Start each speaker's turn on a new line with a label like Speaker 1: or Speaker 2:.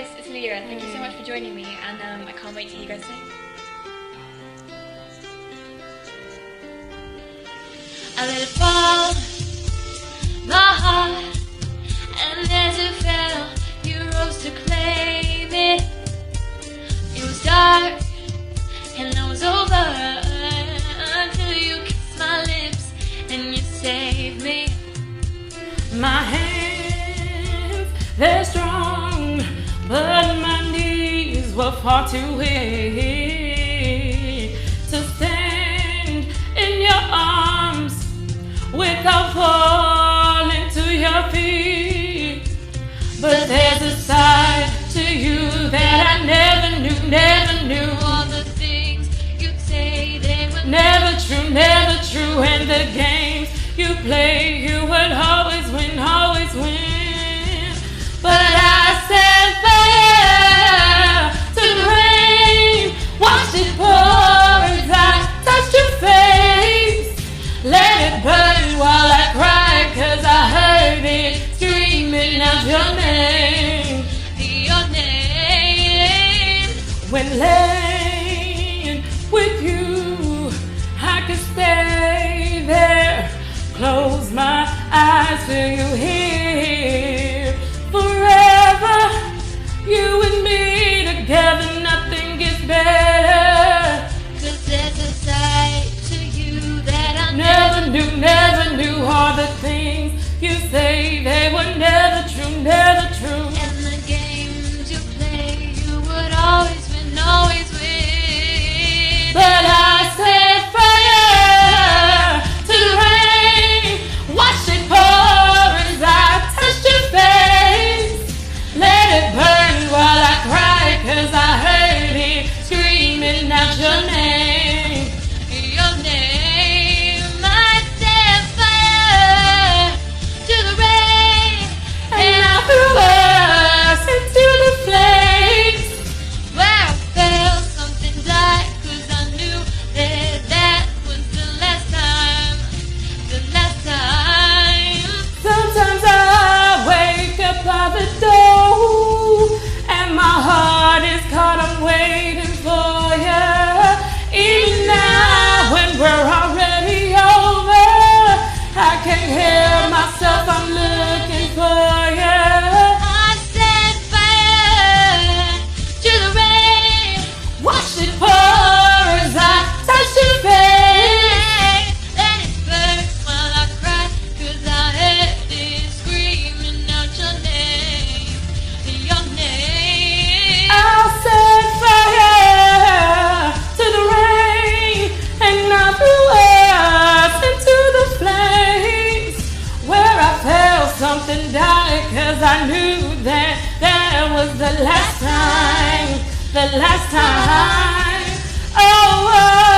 Speaker 1: guys, it's Leah. Thank you so much for joining me, and I can't wait to hear you guys sing. I let it fall, my heart, and as it fell, you rose to claim it. It was dark, and I was over, until you kissed my lips, and you saved me.
Speaker 2: My hands, they're strong, but my knees were far too weak to stand in your arms without falling to your feet. But there's a side to you that I never knew.
Speaker 1: All the things you'd say, they were
Speaker 2: Never true, and the games you play, you would always win. But I set fire to the rain, watched it pour as I touched your face. Let it burn while I cried, 'cause I heard it screaming out your name.
Speaker 1: your name.
Speaker 2: When laying with you, I could stay there, close my eyes, feel you here. Forever, you and me together, nothing gets better.
Speaker 1: 'Cause there's a side to you that I
Speaker 2: Never knew all the things you say, they were never true.
Speaker 1: And the games you play, you would always win.
Speaker 2: But I set fire to the rain, watch it pour as I touched your face. Let it burn while I cried, 'cause I heard it screaming out your name.
Speaker 1: Your name. I set fire to the rain,
Speaker 2: And I threw us into the flames.
Speaker 1: where I felt something die, 'cause I knew that was the last time.
Speaker 2: Sometimes I wake up by the door, and my heart is caught, I'm waiting for you. Even now when we're already over, I can't help myself, I'm looking for you.
Speaker 1: I set fire to the rain,
Speaker 2: Watch it pour as I touch your face.
Speaker 1: let it burn while I cry, 'cause I heard it screaming out your name. Your name.
Speaker 2: I'll set fire to the rain, and I threw us into the flames, where I felt something die, 'cause I knew that was the last time. Oh, oh.